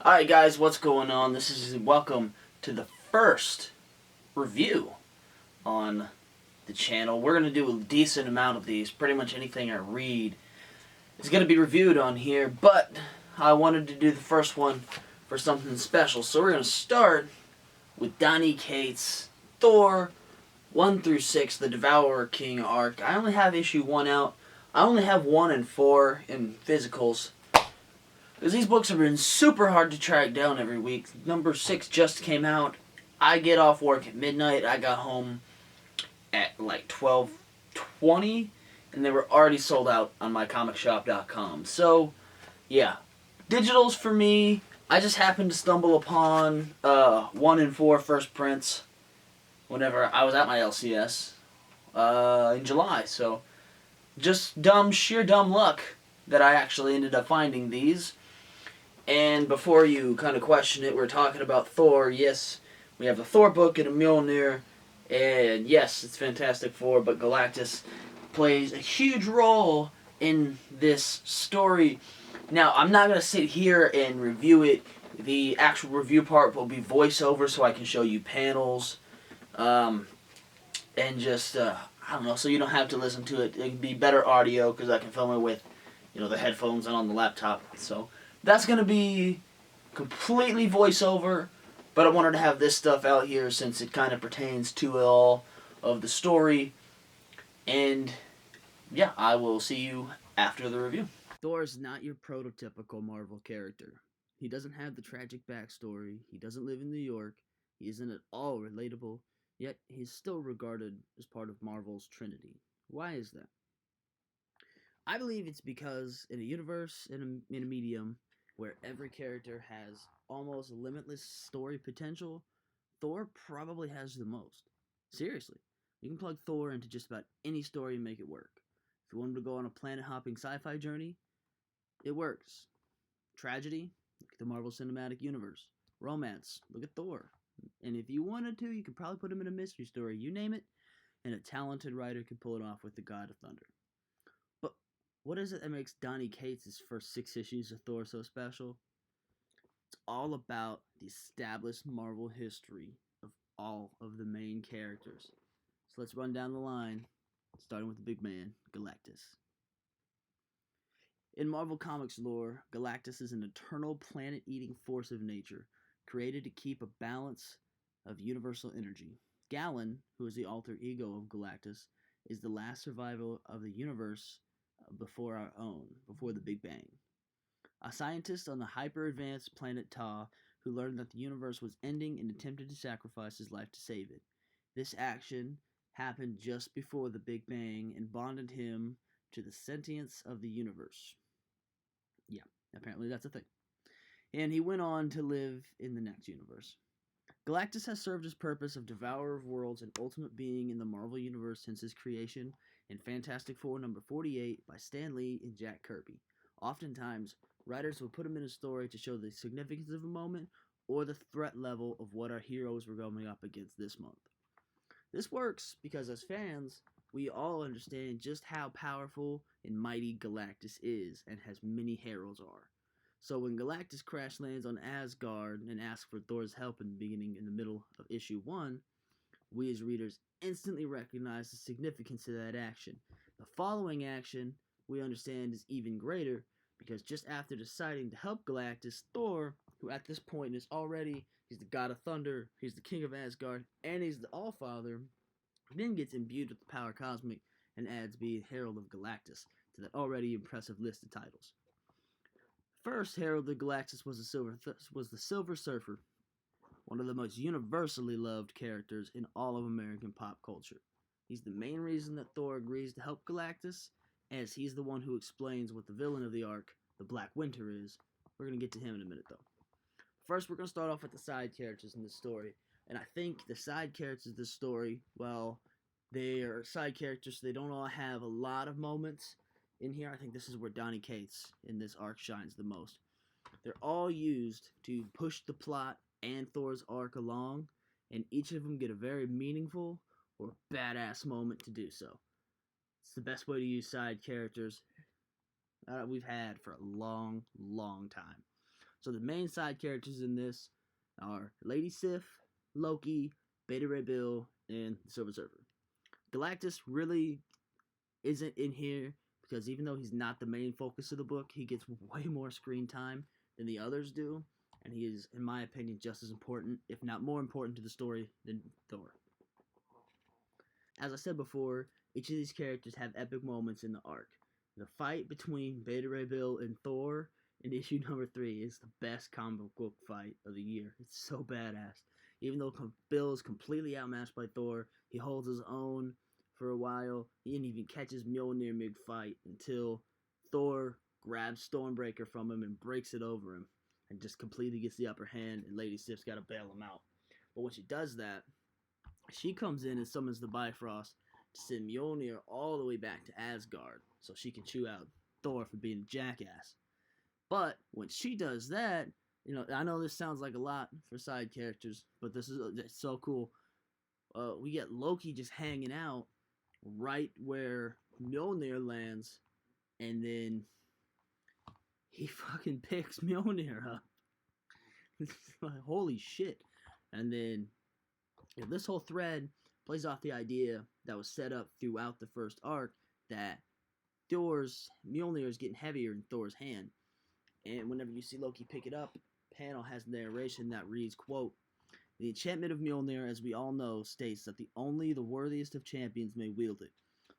Alright guys, what's going on? Welcome to the first review on the channel. We're going to do a decent amount of these. Pretty much anything I read is going to be reviewed on here, but I wanted to do the first one for something special. So we're going to start with Donny Cates' Thor 1 through 6, the Devourer King arc. I only have issue 1 out. I only have 1 and 4 in physicals, because these books have been super hard to track down every week. Number 6 just came out. I get off work at midnight. I got home at like 12:20, and they were already sold out on mycomicshop.com. So, yeah. Digitals for me, I just happened to stumble upon 1 and 4 first prints whenever I was at my LCS in July. So, just sheer dumb luck that I actually ended up finding these. And before you kind of question it, we're talking about Thor. Yes, we have a Thor book and a Mjolnir. And yes, it's Fantastic Four, but Galactus plays a huge role in this story. Now, I'm not going to sit here and review it. The actual review part will be voiceover, so I can show you panels. And just, I don't know, so you don't have to listen to it. It can be better audio, because I can film it with, the headphones and on the laptop. So that's going to be completely voiceover, but I wanted to have this stuff out here since it kind of pertains to all of the story. And yeah, I will see you after the review. Thor is not your prototypical Marvel character. He doesn't have the tragic backstory. He doesn't live in New York. He isn't at all relatable, yet he's still regarded as part of Marvel's Trinity. Why is that? I believe it's because in a universe, in a medium, where every character has almost limitless story potential, Thor probably has the most. Seriously. You can plug Thor into just about any story and make it work. If you want him to go on a planet-hopping sci-fi journey, it works. Tragedy, look at the Marvel Cinematic Universe. Romance, look at Thor. And if you wanted to, you could probably put him in a mystery story. You name it, and a talented writer could pull it off with the God of Thunder. But what is it that makes Donny Cates' first 6 issues of Thor so special? It's all about the established Marvel history of all of the main characters. So let's run down the line, starting with the big man, Galactus. In Marvel Comics lore, Galactus is an eternal planet-eating force of nature, created to keep a balance of universal energy. Galen, who is the alter ego of Galactus, is the last survivor of the universe before our own, before the Big Bang. A scientist on the hyper-advanced planet Ta, who learned that the universe was ending and attempted to sacrifice his life to save it. This action happened just before the Big Bang and bonded him to the sentience of the universe. Yeah, apparently that's a thing. And he went on to live in the next universe. Galactus has served his purpose of devourer of worlds and ultimate being in the Marvel Universe since his creation in Fantastic Four number 48 by Stan Lee and Jack Kirby. Oftentimes, writers would put him in a story to show the significance of a moment or the threat level of what our heroes were going up against this month. This works because as fans, we all understand just how powerful and mighty Galactus is and has many heralds are. So when Galactus crash lands on Asgard and asks for Thor's help in the middle of issue 1, we as readers instantly recognize the significance of that action. The following action, we understand, is even greater, because just after deciding to help Galactus, Thor, who at this point is already, he's the god of thunder, he's the king of Asgard, and he's the Allfather, then gets imbued with the power cosmic and adds being Herald of Galactus to that already impressive list of titles. First Herald of Galactus was the Silver Surfer, one of the most universally loved characters in all of American pop culture. He's the main reason that Thor agrees to help Galactus, as he's the one who explains what the villain of the arc, the Black Winter, is. We're going to get to him in a minute, though. First, we're going to start off with the side characters in this story. And I think the side characters of this story, well, they are side characters, so they don't all have a lot of moments in here. I think this is where Donny Cates in this arc shines the most. They're all used to push the plot and Thor's arc along, and each of them get a very meaningful or badass moment to do so. It's the best way to use side characters we've had for a long, long time. So the main side characters in this are Lady Sif, Loki, Beta Ray Bill, and the Silver Surfer. Galactus really isn't in here because even though he's not the main focus of the book, he gets way more screen time than the others do, and he is, in my opinion, just as important, if not more important to the story than Thor. As I said before, each of these characters have epic moments in the arc. The fight between Beta Ray Bill and Thor in issue number 3 is the best comic book fight of the year. It's so badass. Even though Bill is completely outmatched by Thor, he holds his own for a while. He even catches Mjolnir mid-fight until Thor grabs Stormbreaker from him and breaks it over him and just completely gets the upper hand, and Lady Sif's got to bail him out. But when she does that, she comes in and summons the Bifrost to send Mjolnir all the way back to Asgard so she can chew out Thor for being a jackass. But when she does that, I know this sounds like a lot for side characters, but this is it's so cool. We get Loki just hanging out right where Mjolnir lands, and then he fucking picks Mjolnir up. It's like, holy shit. And then this whole thread plays off the idea that was set up throughout the first arc that Thor's Mjolnir is getting heavier in Thor's hand. And whenever you see Loki pick it up, panel has narration that reads, quote, "The enchantment of Mjolnir, as we all know, states that only the worthiest of champions may wield it.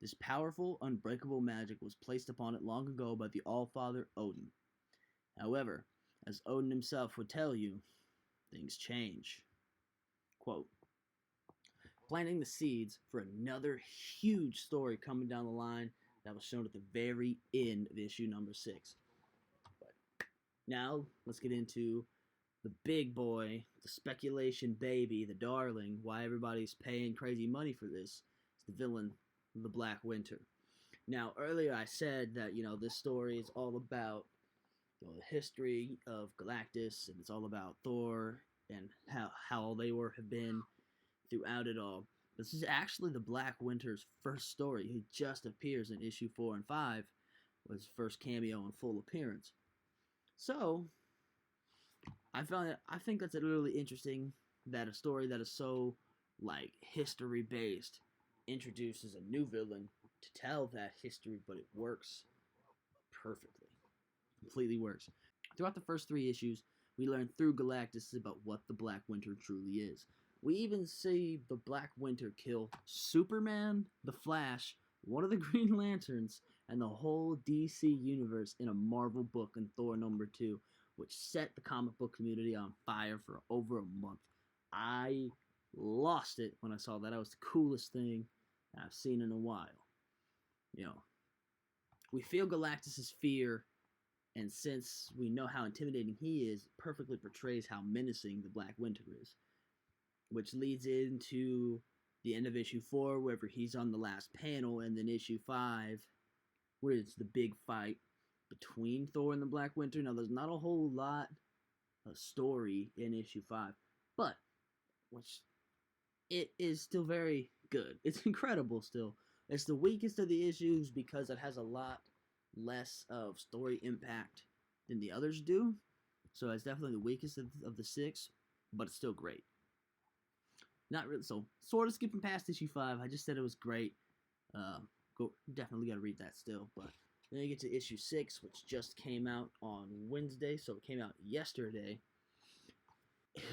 This powerful, unbreakable magic was placed upon it long ago by the All-Father Odin. However, as Odin himself would tell you, things change." Quote, planting the seeds for another huge story coming down the line that was shown at the very end of issue number 6. But now, let's get into the big boy, the speculation baby, the darling, why everybody's paying crazy money for this. It's the villain, the Black Winter. Now, earlier I said that, this story is all about the history of Galactus, and it's all about Thor and how they have been throughout it all. This is actually the Black Winter's first story. He just appears in issue 4 and 5, was his first cameo and full appearance. So, I think that's really interesting that a story that is so, history based introduces a new villain to tell that history, but it works perfectly. Completely works. Throughout the first 3 issues, we learn through Galactus about what the Black Winter truly is. We even see the Black Winter kill Superman, the Flash, one of the Green Lanterns, and the whole DC universe in a Marvel book in Thor number 2, which set the comic book community on fire for over a month. I lost it when I saw that. That was the coolest thing I've seen in a while. We feel Galactus' fear, and since we know how intimidating he is, it perfectly portrays how menacing the Black Winter is. Which leads into the end of issue 4, where he's on the last panel, and then issue 5, where it's the big fight between Thor and the Black Winter. Now, there's not a whole lot of story in issue 5, but it is still very good. It's incredible still. It's the weakest of the issues because it has a lot less of story impact than the others do. So it's definitely the weakest of the 6, but it's still great. Not really, so sort of skipping past issue 5. I just said it was great. Definitely got to read that still. But then you get to issue 6, which just came out on Wednesday, so it came out yesterday.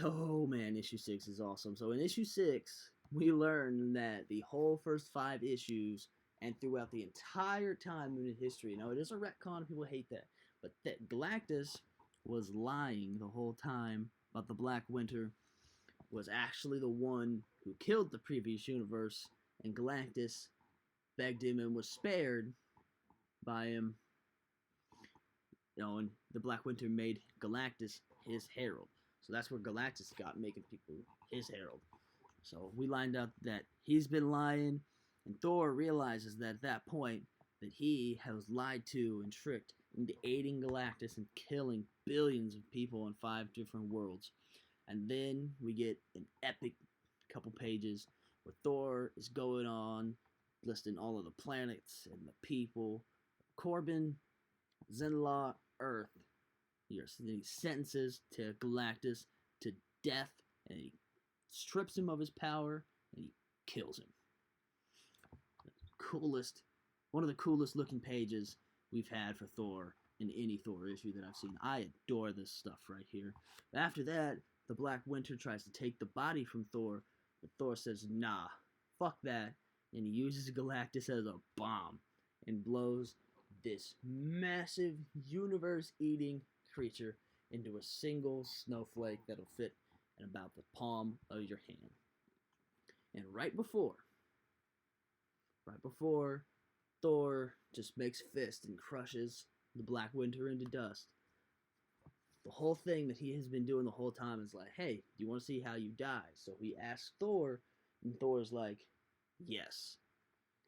Oh man, issue 6 is awesome. So in issue 6, we learn that the whole first 5 issues and throughout the entire time in history, now it is a retcon, people hate that, but that Galactus was lying the whole time about the Black Winter, was actually the one who killed the previous universe, and Galactus begged him and was spared by him. And the Black Winter made Galactus his herald. So that's where Galactus got, making people his herald. So we lined up that he's been lying, and Thor realizes that at that point that he was lied to and tricked into aiding Galactus and killing billions of people in 5 different worlds. And then we get an epic couple pages where Thor is going on, listing all of the planets and the people. Corbin, Zenla, Earth, He sentences to Galactus to death, and he strips him of his power, and he kills him. Coolest, one of the coolest looking pages we've had for Thor in any Thor issue that I've seen. I adore this stuff right here. After that, the Black Winter tries to take the body from Thor, but Thor says, nah, fuck that, and he uses Galactus as a bomb and blows this massive universe-eating creature into a single snowflake that'll fit in about the palm of your hand. And right before Thor just makes fist and crushes the Black Winter into dust, the whole thing that he has been doing the whole time is like, hey, do you want to see how you die? So he asks Thor, and Thor's like, yes.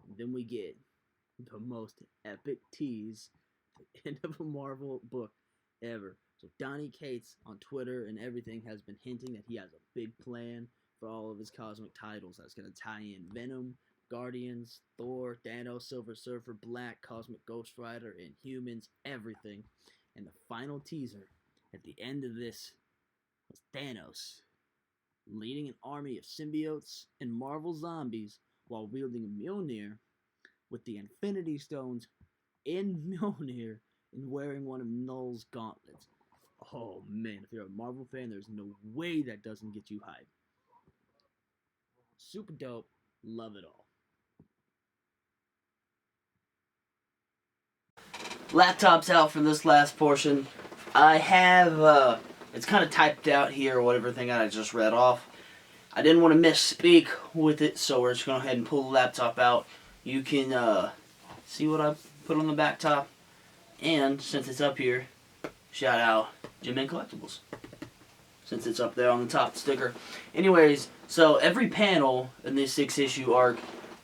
And then we get the most epic tease at the end of a Marvel book ever. So Donny Cates on Twitter and everything has been hinting that he has a big plan for all of his cosmic titles that's going to tie in Venom, Guardians, Thor, Thanos, Silver Surfer, Black, Cosmic Ghost Rider, Inhumans, everything. And the final teaser at the end of this was Thanos leading an army of symbiotes and Marvel zombies while wielding a Mjolnir with the Infinity Stones in Mjolnir and wearing one of Null's gauntlets. Oh man, if you're a Marvel fan, there's no way that doesn't get you hyped. Super dope. Love it all. Laptop's out for this last portion. I have, it's kind of typed out here, whatever thing I just read off. I didn't want to misspeak with it, so we're just going to go ahead and pull the laptop out. You can, see what I put on the back top. And, since it's up here, shout out Jim and Collectibles. Since it's up there on the top sticker. Anyways, so every panel in this 6-issue arc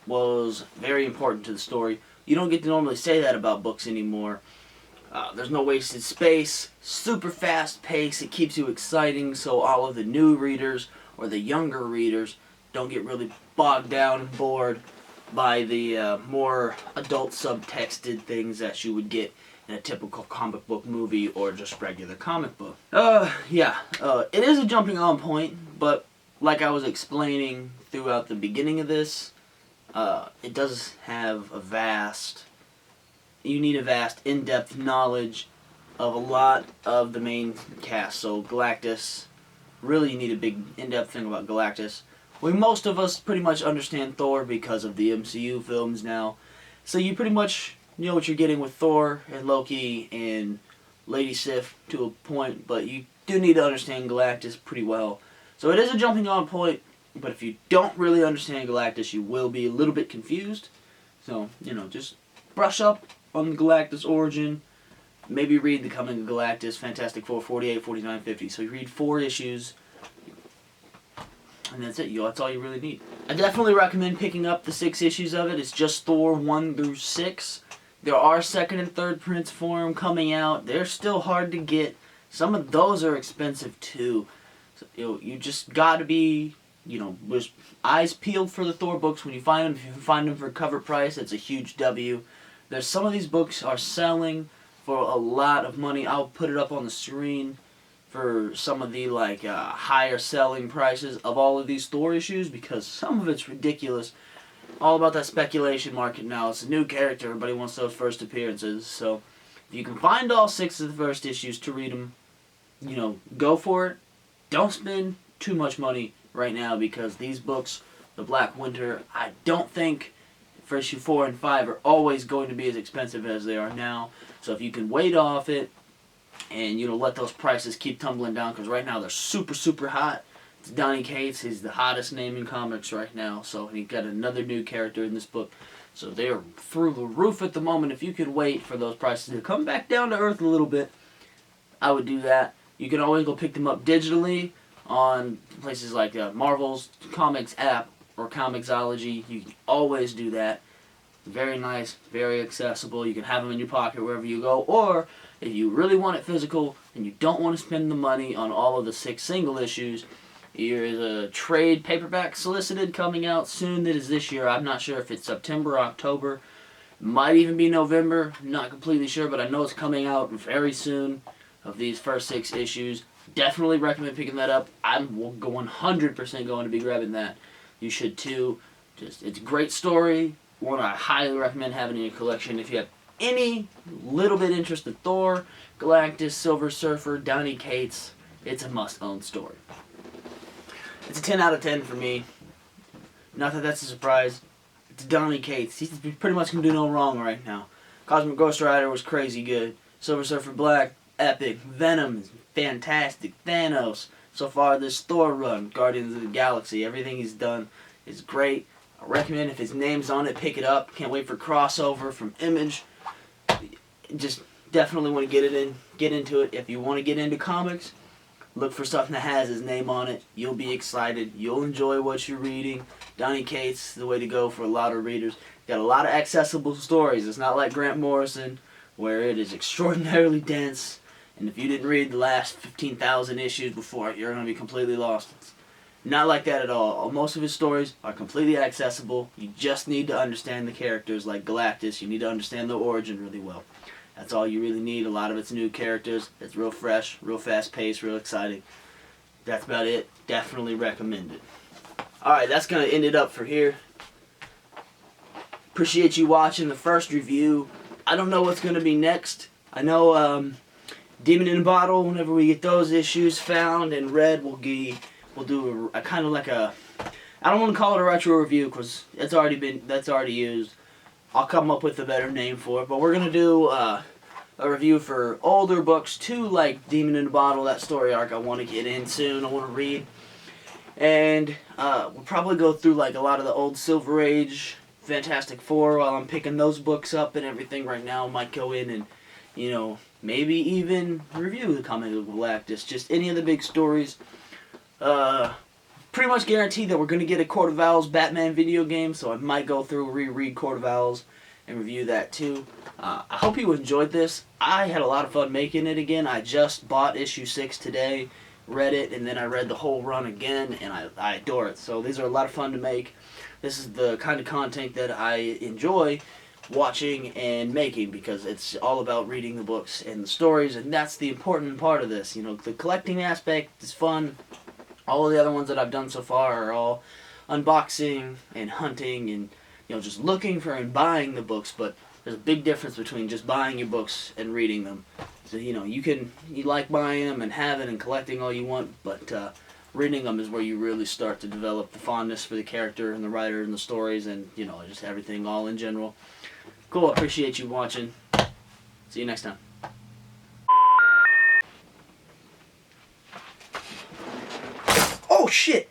was very important to the story. You don't get to normally say that about books anymore. There's no wasted space, super fast pace, it keeps you exciting so all of the new readers or the younger readers don't get really bogged down and bored by the more adult subtexted things that you would get in a typical comic book movie or just regular comic book. It is a jumping on point, but like I was explaining throughout the beginning of this, it does have you need a vast, in-depth knowledge of a lot of the main cast. So Galactus, really you need a big, in-depth thing about Galactus. Most of us pretty much understand Thor because of the MCU films now. So you pretty much know what you're getting with Thor and Loki and Lady Sif to a point, but you do need to understand Galactus pretty well. So it is a jumping on point, but if you don't really understand Galactus, you will be a little bit confused. So, just brush up on the Galactus origin. Maybe read The Coming of Galactus, Fantastic Four 48, 49, 50. So you read 4 issues, and that's it. That's all you really need. I definitely recommend picking up the 6 issues of it. It's just Thor 1 through 6. There are second and third prints for them coming out. They're still hard to get. Some of those are expensive too. So, you just got to be, with eyes peeled for the Thor books when you find them. If you find them for cover price, it's a huge W. There's some of these books are selling for a lot of money. I'll put it up on the screen for some of the higher selling prices of all of these Thor issues because some of it's ridiculous. All about that speculation market now. It's a new character. Everybody wants those first appearances. So if you can find all 6 of the first issues to read them, go for it. Don't spend too much money right now because these books, The Black Winter, I don't think for issue 4 and 5 are always going to be as expensive as they are now. So if you can wait off it and let those prices keep tumbling down, because right now they're super, super hot. It's Donny Cates. He's the hottest name in comics right now. So he got another new character in this book. So they're through the roof at the moment. If you could wait for those prices to come back down to earth a little bit, I would do that. You can always go pick them up digitally on places like Marvel's Comics app or Comixology. You can always do that. Very nice, very accessible. You can have them in your pocket wherever you go. Or if you really want it physical and you don't want to spend the money on all of the 6 single issues, here is a trade paperback solicited coming out soon. That is this year. I'm not sure if it's September or October. Might even be November. I'm not completely sure, but I know it's coming out very soon. of these first 6 issues. Definitely recommend picking that up. I'm 100% going to be grabbing that. You should too. It's a great story. One I highly recommend having in your collection. If you have any little bit interest in Thor, Galactus, Silver Surfer, Donny Cates, it's a must-own story. It's a 10 out of 10 for me. Not that that's a surprise. It's Donny Cates. He's pretty much can do no wrong right now. Cosmic Ghost Rider was crazy good. Silver Surfer Black, epic. Venom is fantastic. Thanos. So far, this Thor run, Guardians of the Galaxy, everything he's done is great. I recommend if his name's on it, pick it up. Can't wait for crossover from Image. Just definitely want to get into it. If you want to get into comics, look for something that has his name on it. You'll be excited. You'll enjoy what you're reading. Donny Cates, the way to go for a lot of readers. Got a lot of accessible stories. It's not like Grant Morrison, where it is extraordinarily dense. And if you didn't read the last 15,000 issues before, you're going to be completely lost. It's not like that at all. Most of his stories are completely accessible. You just need to understand the characters like Galactus. You need to understand the origin really well. That's all you really need. A lot of it's new characters. It's real fresh, real fast-paced, real exciting. That's about it. Definitely recommend it. Alright, that's going to end it up for here. Appreciate you watching the first review. I don't know what's going to be next. I know Demon in a Bottle, whenever we get those issues found and read, we'll do a kind of like a, I don't want to call it a retro review because that's already used. I'll come up with a better name for it, but we're going to do a review for older books too, like Demon in a Bottle, that story arc I want to get in soon, I want to read. And we'll probably go through like a lot of the old Silver Age, Fantastic Four while I'm picking those books up and everything right now. Might go in and, you know, maybe even review the comic of Galactus, just any of the big stories. Pretty much guaranteed that we're going to get a Court of Owls Batman video game, so I might go through, reread Court of Owls, and review that too. I hope you enjoyed this. I had a lot of fun making it again. I just bought issue 6 today, read it, and then I read the whole run again, and I adore it. So these are a lot of fun to make. This is the kind of content that I enjoy watching and making because it's all about reading the books and the stories, and that's the important part of this. You know, the collecting aspect is fun. All of the other ones that I've done so far are all unboxing and hunting and, you know, just looking for and buying the books, but there's a big difference between just buying your books and reading them. So, you know, you like buying them and having and collecting all you want, but reading them is where you really start to develop the fondness for the character and the writer and the stories and, you know, just everything all in general. Cool, appreciate you watching. See you next time. Oh shit!